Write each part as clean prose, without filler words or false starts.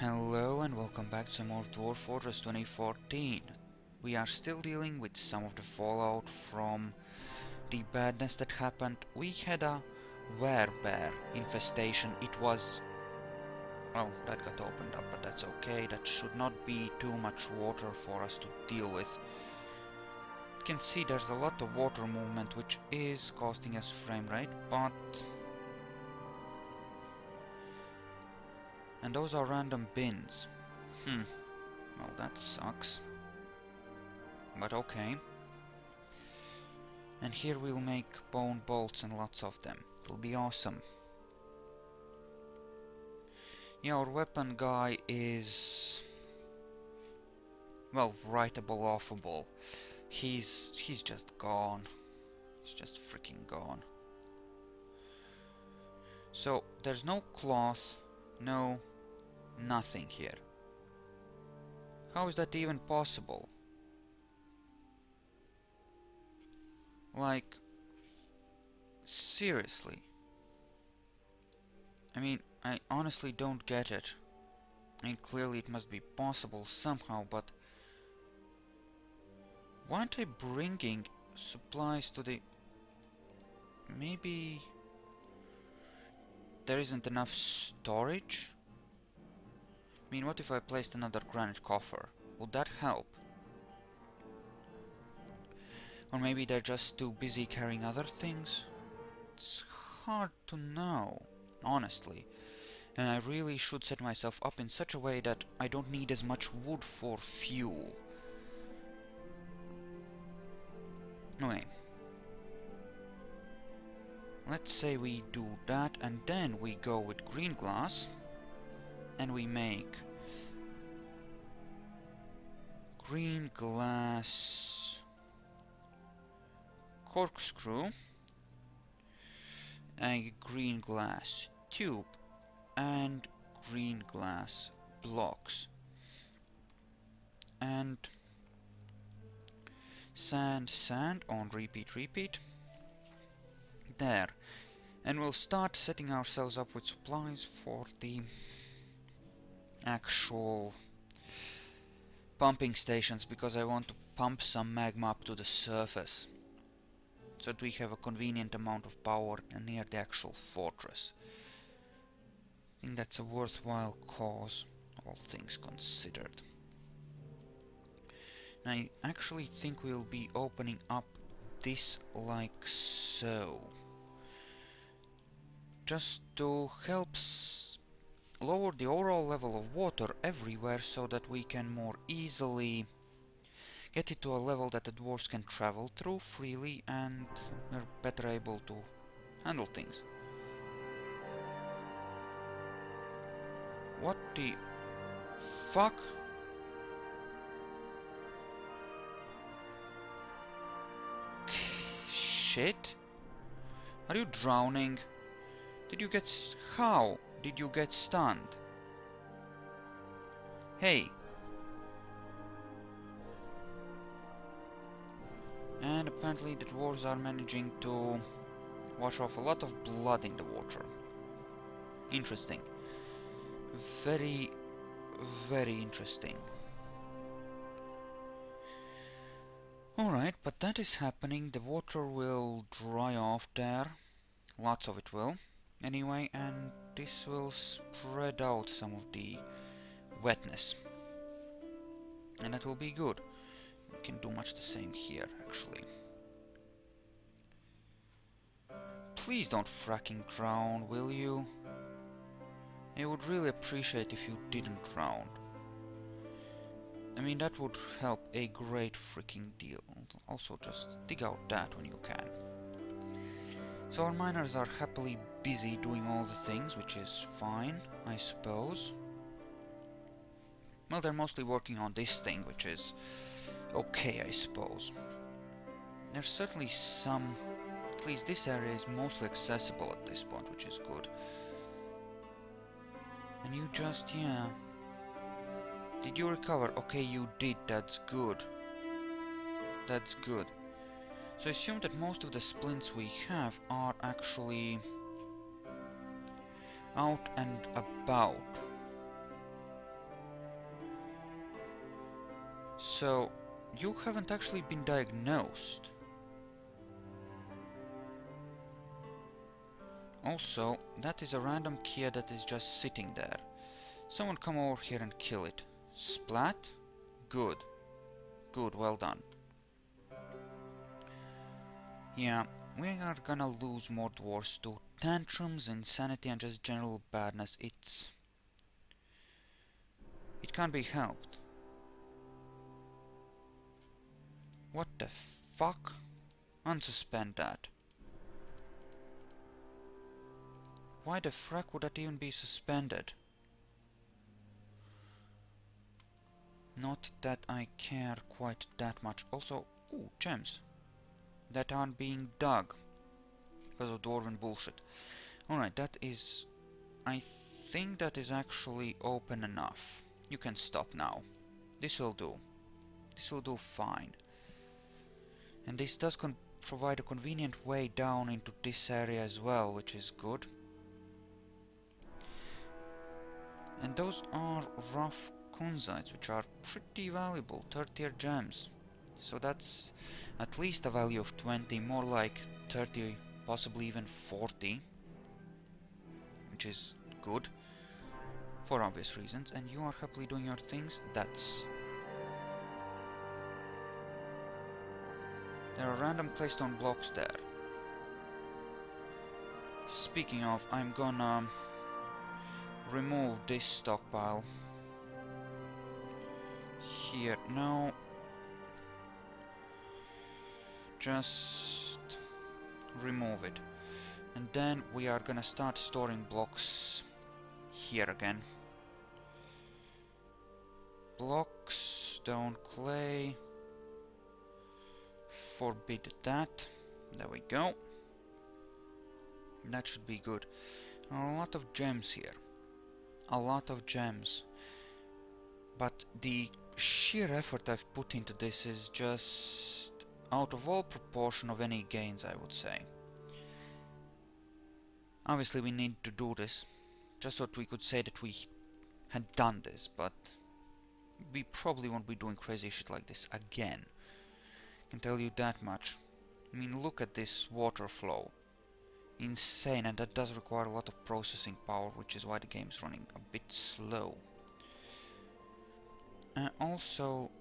Hello and welcome back to more Dwarf Fortress 2014. We are still dealing with some of the fallout from the badness that happened. We had a werebear infestation. It was... well, that got opened up, but that's okay. That should not be too much water for us to deal with. You can see there's a lot of water movement, which is costing us frame rate, but... and those are random bins. Well, that sucks. But okay. And here we'll make bone bolts and lots of them. It'll be awesome. Yeah, our weapon guy is... well, writable, offable. He's just gone. He's just freaking gone. So, there's no cloth, no nothing here. How is that even possible? Like, seriously. I mean, I honestly don't get it. I mean, clearly it must be possible somehow, but... why aren't I bringing supplies to the... maybe... there isn't enough storage? I mean, what if I placed another granite coffer? Would that help? Or maybe they're just too busy carrying other things? It's hard to know, honestly. And I really should set myself up in such a way that I don't need as much wood for fuel. Anyway. Let's say we do that, and then we go with green glass. And we make... green glass... corkscrew. A green glass tube. And green glass blocks. And... sand on repeat. There. And we'll start setting ourselves up with supplies for the actual pumping stations, because I want to pump some magma up to the surface so that we have a convenient amount of power near the actual fortress. I think that's a worthwhile cause, all things considered. And I actually think we'll be opening up this like so, just to help lower the overall level of water everywhere, so that we can more easily get it to a level that the dwarves can travel through freely, and we're better able to handle things. What the fuck? Shit? Are you drowning? Did you get... how did you get stunned? Hey. And apparently the dwarves are managing to wash off a lot of blood in the water. Interesting. Very, very interesting. Alright, but that is happening. The water will dry off there. Lots of it will. Anyway, and this will spread out some of the wetness. And that will be good. We can do much the same here, actually. Please don't fracking drown, will you? I would really appreciate if you didn't drown. I mean, that would help a great freaking deal. Also, just dig out that when you can. So our miners are happily busy doing all the things, which is fine, I suppose. Well, they're mostly working on this thing, which is okay, I suppose. There's certainly some... at least this area is mostly accessible at this point, which is good. And you just, yeah... did you recover? Okay, you did, that's good. That's good. So I assume that most of the splints we have are actually out and about. So, you haven't actually been diagnosed. Also, that is a random Kia that is just sitting there. Someone come over here and kill it. Splat? Good. Good, well done. Yeah, we are gonna lose more dwarves to tantrums, insanity and just general badness. It can't be helped. What the fuck? Unsuspend that. Why the frack would that even be suspended? Not that I care quite that much. Also, ooh, gems that aren't being dug because of dwarven bullshit. Alright, that is... I think that is actually open enough. You can stop now. This will do. This will do fine. And this does provide a convenient way down into this area as well, which is good. And those are rough kunzites, which are pretty valuable, 3rd tier gems. So that's at least a value of 20, more like 30, possibly even 40. Which is good, for obvious reasons. And you are happily doing your things, that's... There are random claystone blocks there. Speaking of, I'm gonna remove this stockpile. Here, no. Just remove it. And then we are gonna start storing blocks here again. Blocks, stone, clay. Forbid that. There we go. That should be good. There are a lot of gems here. A lot of gems. But the sheer effort I've put into this is just out of all proportion of any gains, I would say. Obviously we need to do this, just so that we could say that we had done this, but we probably won't be doing crazy shit like this again. I can tell you that much. I mean, look at this water flow. Insane, and that does require a lot of processing power, which is why the game's running a bit slow. Also,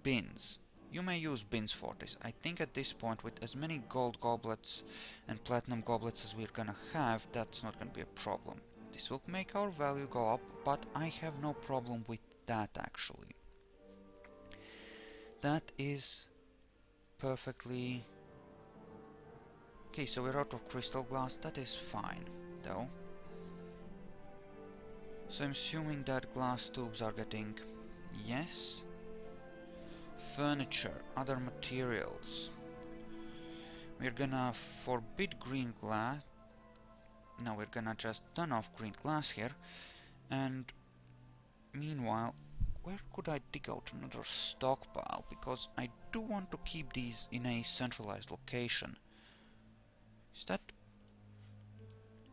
bins. You may use bins for this. I think at this point, with as many gold goblets and platinum goblets as we're gonna have, that's not gonna be a problem. This will make our value go up, but I have no problem with that actually. That is perfectly... Okay, so we're out of crystal glass. That is fine, though. So I'm assuming that glass tubes are getting... Yes. Furniture, other materials. We're gonna forbid green glass. No, we're gonna just turn off green glass here. And meanwhile, where could I dig out another stockpile? Because I do want to keep these in a centralized location. Is that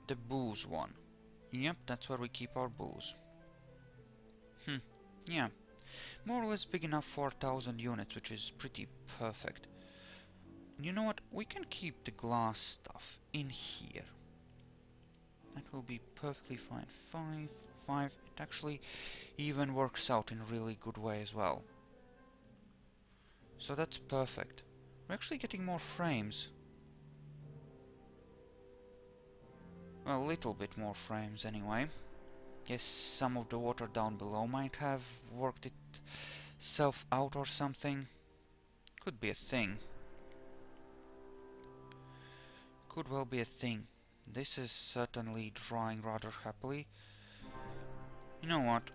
the booze one? Yep, that's where we keep our booze. Yeah. More or less big enough for 1000 units, which is pretty perfect. And you know what? We can keep the glass stuff in here. That will be perfectly fine. 5. It actually even works out in a really good way as well. So that's perfect. We're actually getting more frames. Well, a little bit more frames anyway. Yes, some of the water down below might have worked itself out or something. Could be a thing. Could well be a thing. This is certainly drying rather happily. You know what?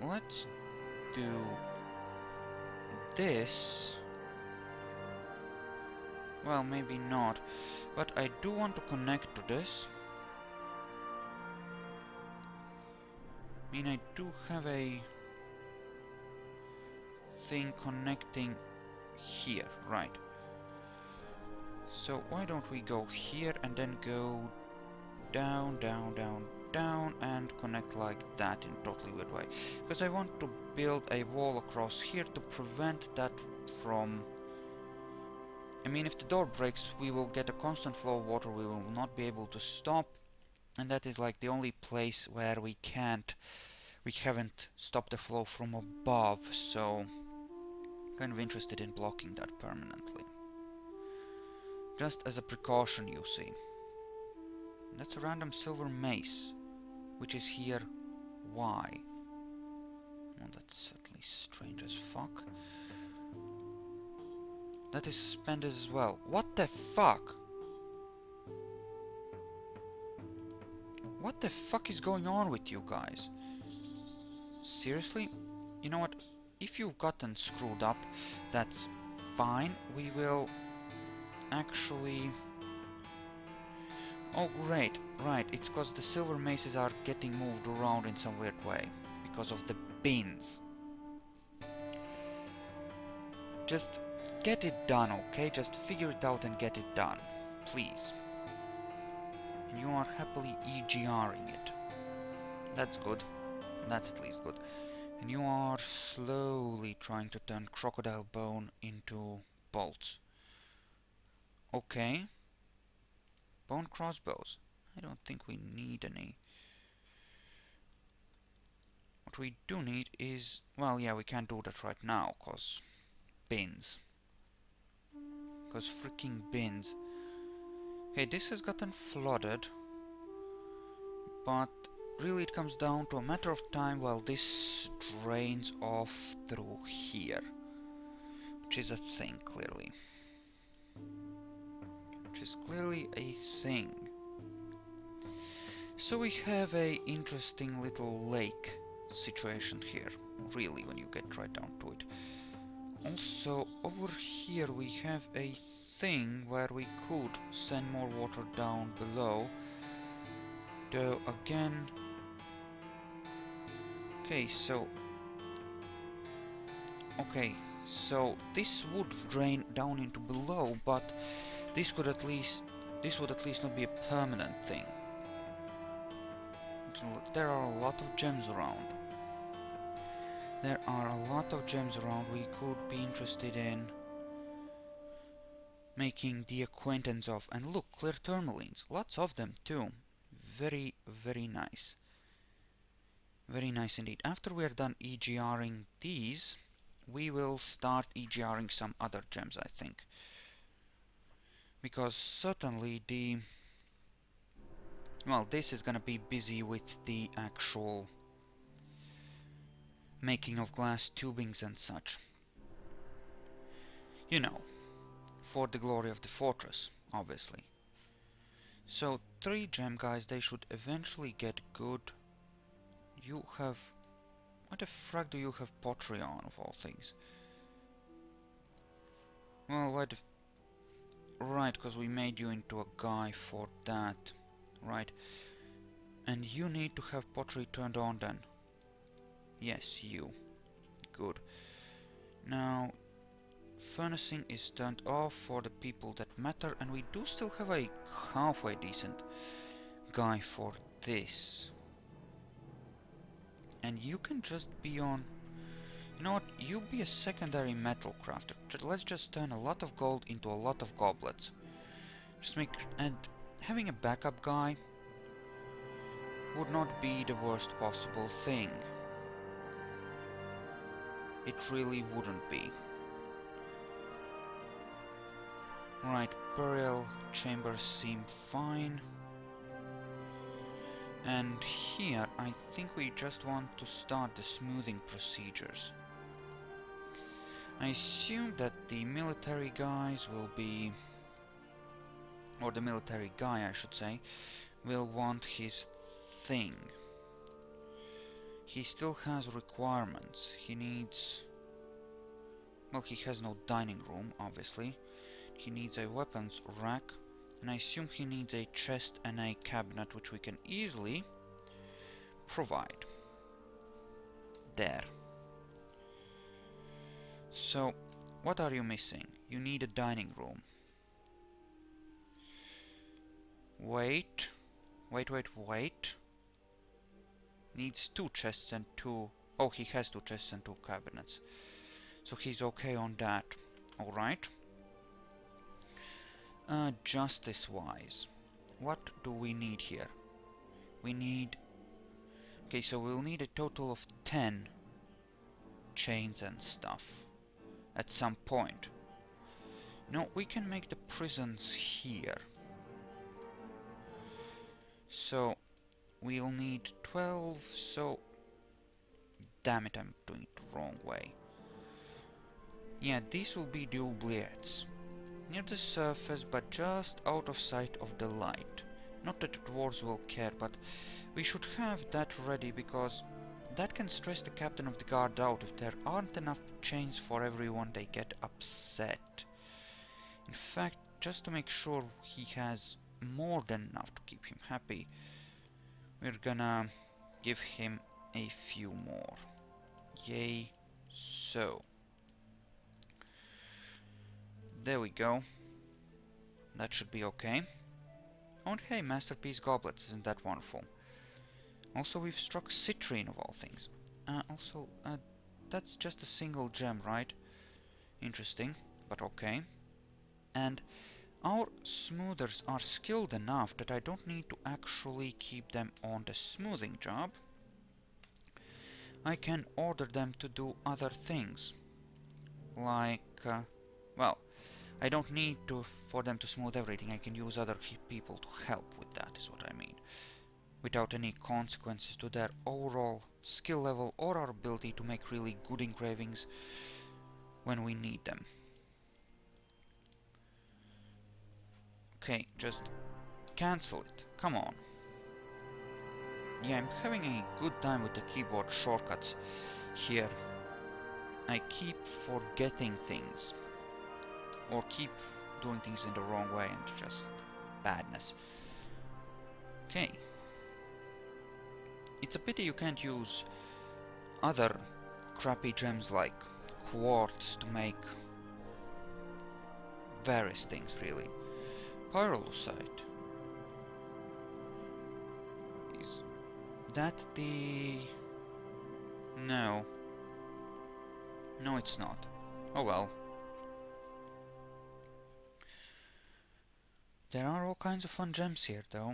Let's do this. Well, maybe not. But I do want to connect to this. I mean, I do have a thing connecting here, right? So why don't we go here and then go down, down, down, down and connect like that in a totally weird way. Because I want to build a wall across here to prevent that from... I mean, if the door breaks, we will get a constant flow of water, we will not be able to stop. And that is like the only place where we haven't stopped the flow from above, so kind of interested in blocking that permanently. Just as a precaution, you see. That's a random silver mace, which is here. Why? Well, that's at least strange as fuck. That is suspended as well. What the fuck? What the fuck is going on with you guys? Seriously? You know what? If you've gotten screwed up, that's fine. We will actually... Oh great, right, it's because the silver maces are getting moved around in some weird way. Because of the bins. Just get it done, okay? Just figure it out and get it done. Please. And you are happily EGRing it. That's good. That's at least good. And you are slowly trying to turn crocodile bone into bolts. Okay. Bone crossbows. I don't think we need any. What we do need is... Well, yeah, we can't do that right now, cause... bins. Cause freaking bins. Okay, this has gotten flooded. But really it comes down to a matter of time while this drains off through here. Which is a thing, clearly. Which is clearly a thing. So we have a interesting little lake situation here, really, when you get right down to it. Also, over here we have a thing where we could send more water down below. Though, again... Okay, so this would drain down into below, but this would at least not be a permanent thing. There are a lot of gems around. There are a lot of gems around we could be interested in making the acquaintance of. And look, clear tourmalines. Lots of them too. Very, very nice. Very nice indeed. After we are done EGRing these, we will start EGRing some other gems, I think. Because certainly the... Well, this is gonna be busy with the actual making of glass tubings and such. You know, for the glory of the fortress, obviously. So, 3 gem guys, they should eventually get good. You have... What the frack do you have pottery on, of all things? Well, why the... Right, because we made you into a guy for that. Right. And you need to have pottery turned on then. Yes, you. Good. Now, furnacing is turned off for the people that matter, and we do still have a halfway decent guy for this. And you can just be on... You know what? You be a secondary metal crafter. Let's just turn a lot of gold into a lot of goblets. Just make... And having a backup guy would not be the worst possible thing. It really wouldn't be. Right, burial chambers seem fine. And here, I think we just want to start the smoothing procedures. I assume that the military guys will be... Or the military guy, I should say, will want his thing. He still has requirements. He needs... Well, he has no dining room, obviously. He needs a weapons rack. And I assume he needs a chest and a cabinet, which we can easily provide. There. So, what are you missing? You need a dining room. Wait. Wait. Needs 2 chests and 2... Oh, he has 2 chests and 2 cabinets. So he's okay on that. Alright. Justice-wise, what do we need here? We need... Okay, so we'll need a total of 10 chains and stuff at some point. No, we can make the prisons here. So, we'll need 12, so... Damn it, I'm doing it the wrong way. Yeah, these will be the oubliettes. Near the surface, but just out of sight of the light. Not that the dwarves will care, but we should have that ready, because that can stress the captain of the guard out. If there aren't enough chains for everyone, they get upset. In fact, just to make sure he has more than enough to keep him happy, we're gonna give him a few more. Yay, so. There we go. That should be okay. Oh, and hey, masterpiece goblets, isn't that wonderful? Also, we've struck citrine of all things. That's just a single gem, right? Interesting, but okay. And our smoothers are skilled enough that I don't need to actually keep them on the smoothing job. I can order them to do other things. Like, well, I don't need for them to smooth everything. I can use other people to help with that, is what I mean. Without any consequences to their overall skill level or our ability to make really good engravings when we need them. Okay, just cancel it. Come on. Yeah, I'm having a good time with the keyboard shortcuts here. I keep forgetting things. Or keep doing things in the wrong way and just badness. Okay. It's a pity you can't use other crappy gems like quartz to make various things, really. Pyrolusite. Is that the... No. No, it's not. Oh well. There are all kinds of fun gems here, though.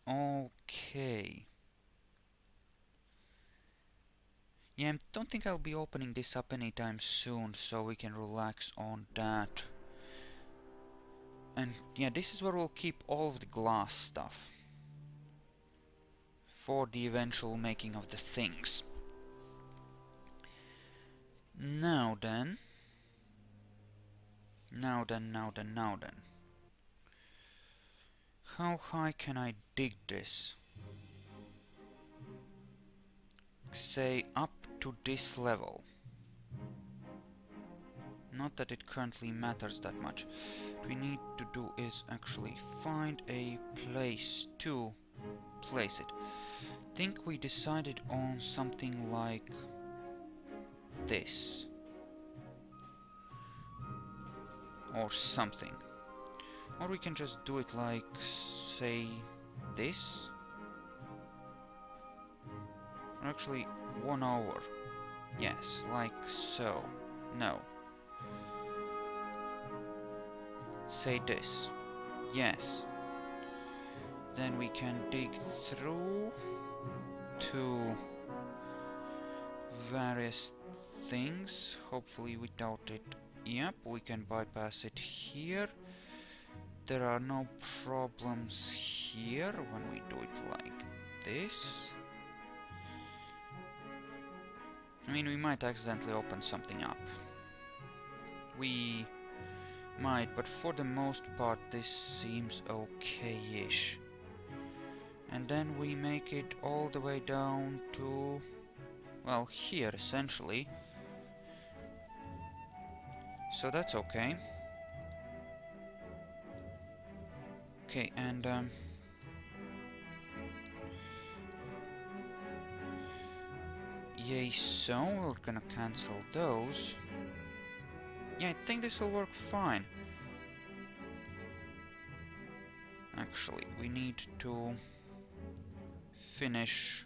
Okay. Yeah, I don't think I'll be opening this up anytime soon, so we can relax on that. And yeah, this is where we'll keep all of the glass stuff. For the eventual making of the things. Now then. Now then. How high can I dig this? Say up to this level. Not that it currently matters that much. What we need to do is actually find a place to place it. I think we decided on something like this. Or something. Or we can just do it like, say, this. Or actually, 1 hour. Yes, like so. No. Say this. Yes. Then we can dig through to various things, hopefully without it. Yep, we can bypass it here. There are no problems here when we do it like this. I mean, we might accidentally open something up. We might, but for the most part this seems okay-ish. And then we make it all the way down to, well, here essentially. So that's okay. Okay, and yay, so we're gonna cancel those. Yeah, I think this will work fine. Actually, we need to finish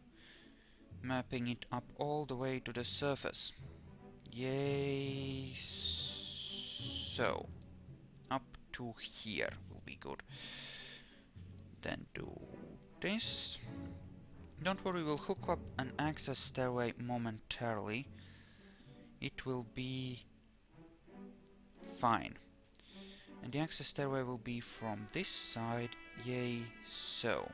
mapping it up all the way to the surface. Yay, so up to here will be good. Then do this. Don't worry, we'll hook up an access stairway momentarily. It will be fine. And the access stairway will be from this side, yay, so.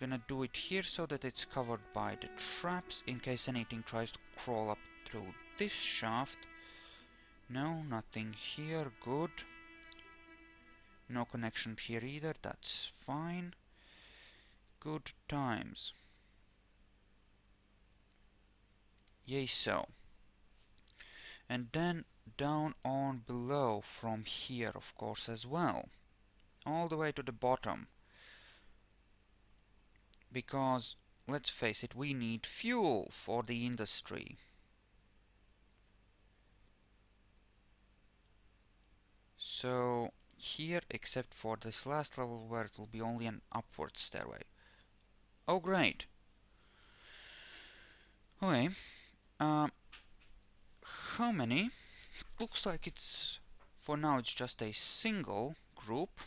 Gonna do it here so that it's covered by the traps in case anything tries to crawl up through this shaft. No, nothing here, good. No connection here either, that's fine. Good times. Yay, so. And then down on below from here, of course, as well. All the way to the bottom. Because, let's face it, we need fuel for the industry. So, here, except for this last level where it will be only an upward stairway. Oh, great. Okay. How many? Looks like it's, for now, it's just a single group.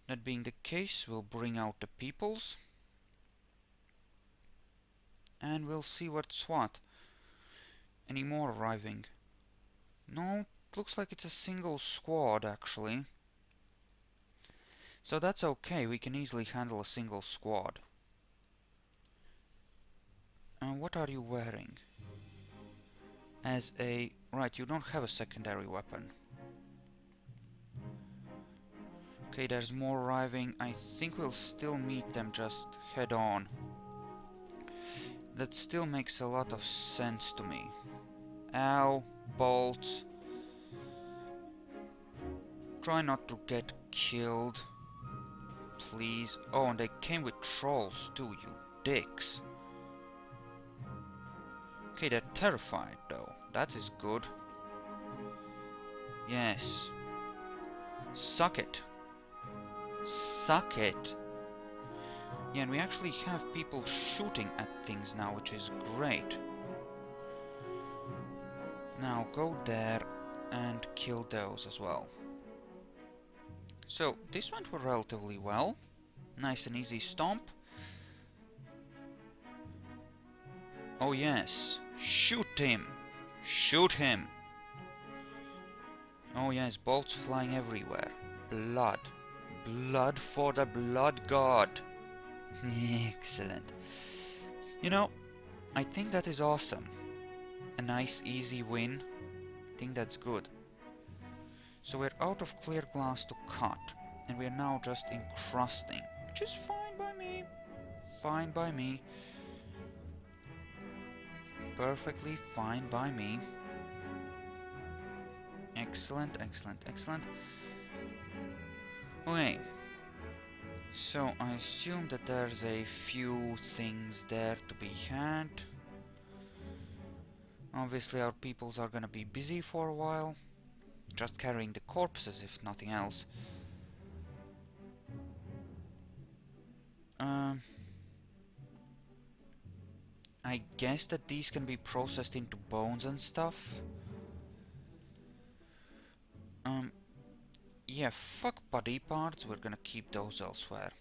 That being the case, we'll bring out the peoples. And we'll see what's what. Any more arriving? No, it looks like it's a single squad, actually. So that's okay, we can easily handle a single squad. And what are you wearing? As a... right, you don't have a secondary weapon. Okay, there's more arriving. I think we'll still meet them just head on. That still makes a lot of sense to me. Ow, bolts. Try not to get killed. Please. Oh, and they came with trolls too, you dicks. Okay, they're terrified though. That is good. Yes. Suck it. Suck it. Yeah, and we actually have people shooting at things now, which is great. Now go there and kill those as well. So, this went relatively well. Nice and easy stomp. Oh yes. Shoot him! Shoot him! Oh yes, bolts flying everywhere. Blood. Blood for the blood god. Excellent. You know, I think that is awesome. A nice easy win. I think that's good. So we're out of clear glass to cut. And we're now just encrusting. Which is fine by me. Fine by me. Perfectly fine by me. Excellent, excellent, excellent. Okay. So I assume that there's a few things there to be had. Obviously our peoples are gonna be busy for a while. Just carrying the corpses if nothing else. I guess that these can be processed into bones and stuff. Yeah, fuck body parts, we're gonna keep those elsewhere.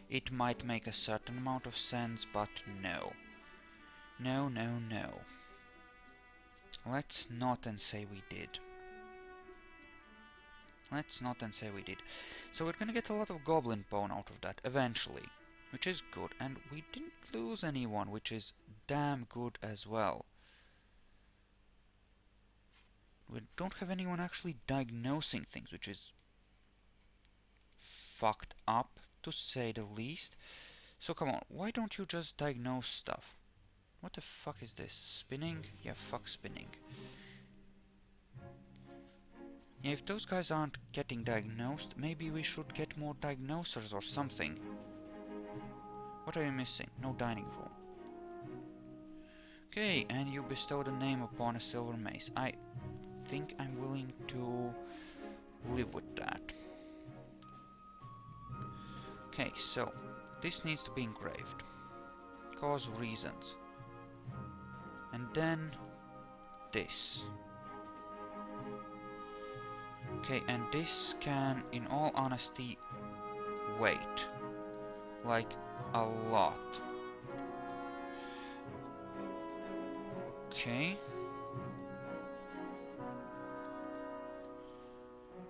It might make a certain amount of sense, but no. No, no, no. Let's not and say we did. Let's not and say we did. So we're gonna get a lot of goblin bone out of that, eventually. Which is good, and we didn't lose anyone, which is damn good as well. We don't have anyone actually diagnosing things, which is fucked up, to say the least. So come on, why don't you just diagnose stuff? What the fuck is this? Spinning? Yeah, fuck spinning. Yeah, if those guys aren't getting diagnosed, maybe we should get more diagnosers or something. What are you missing? No dining room. Okay, and you bestowed a name upon a silver mace. I think I'm willing to live with that. Okay, so this needs to be engraved. Cause reasons. And then this. Okay, and this can, in all honesty, wait. Like, a lot. Okay.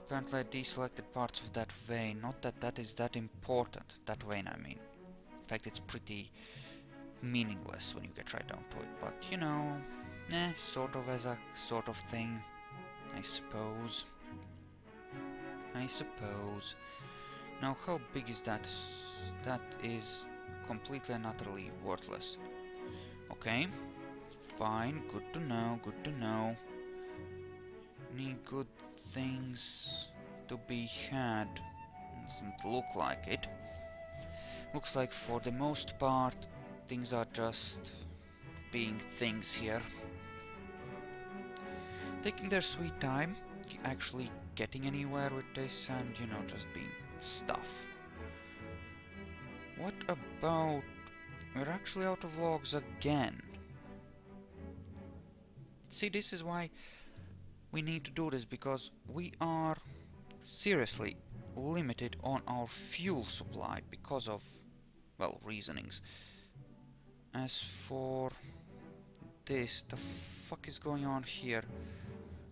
Apparently I deselected parts of that vein. Not that that is that important. That vein, I mean. In fact, it's pretty meaningless when you get right down to it. But, you know, sort of as a sort of thing, I suppose. Now, how big is that? That is completely and utterly worthless. Okay, fine, good to know. Any good things to be had? Doesn't look like it. Looks like for the most part, things are just being things here. Taking their sweet time, actually getting anywhere with this, and, you know, just being stuff. What about... We're actually out of logs again. See, this is why we need to do this, because we are seriously limited on our fuel supply because of, well, reasonings. As for this, the fuck is going on here?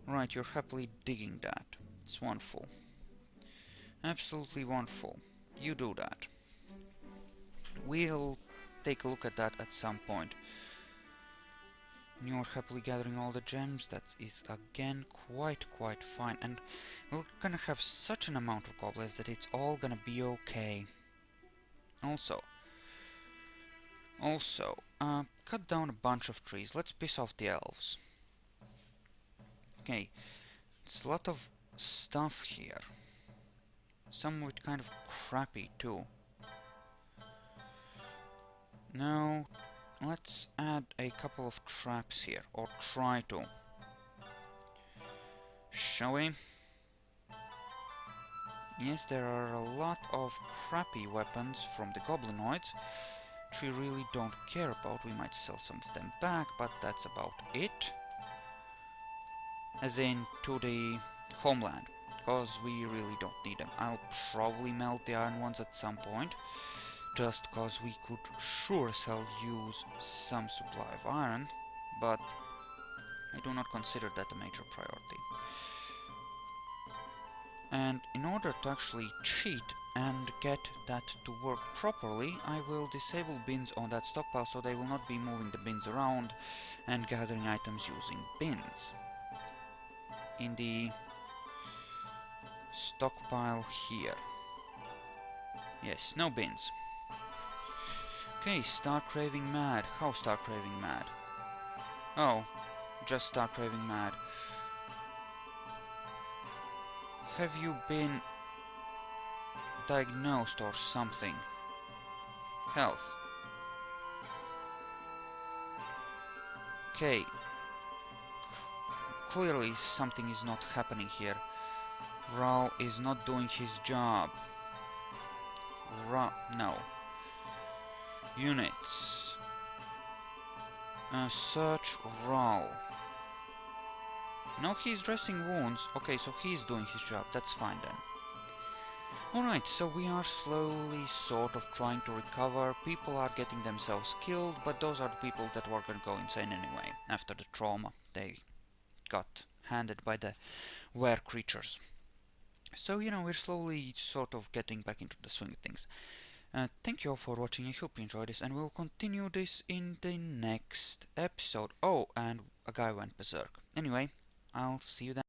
Right, you're happily digging that. It's wonderful. Absolutely wonderful. You do that. We'll take a look at that at some point. You're happily gathering all the gems. That is again quite fine, and we're gonna have such an amount of goblins that it's all gonna be okay. Also, cut down a bunch of trees. Let's piss off the elves. Okay, it's a lot of stuff here. Some of it kind of crappy too. Now, let's add a couple of traps here, or try to. Shall we? Yes, there are a lot of crappy weapons from the goblinoids, which we really don't care about. We might sell some of them back, but that's about it. As in, to the homeland, because we really don't need them. I'll probably melt the iron ones at some point, just because we could sure as hell use some supply of iron, but I do not consider that a major priority. And in order to actually cheat and get that to work properly, I will disable bins on that stockpile so they will not be moving the bins around and gathering items using bins. In the stockpile here. Yes, no bins. Okay, start craving mad. How start craving mad? Oh, just start craving mad. Have you been diagnosed or something? Health. Okay. Clearly something is not happening here. Ral is not doing his job. No. Units. Search Ral. No, he's dressing wounds. Okay, so he's doing his job. That's fine then. Alright, so we are slowly sort of trying to recover. People are getting themselves killed, but those are the people that were gonna go insane anyway, after the trauma they got handed by the were creatures. So, you know, we're slowly sort of getting back into the swing of things. Thank you all for watching. I hope you enjoyed this, and we'll continue this in the next episode. Oh, and a guy went berserk. Anyway, I'll see you then.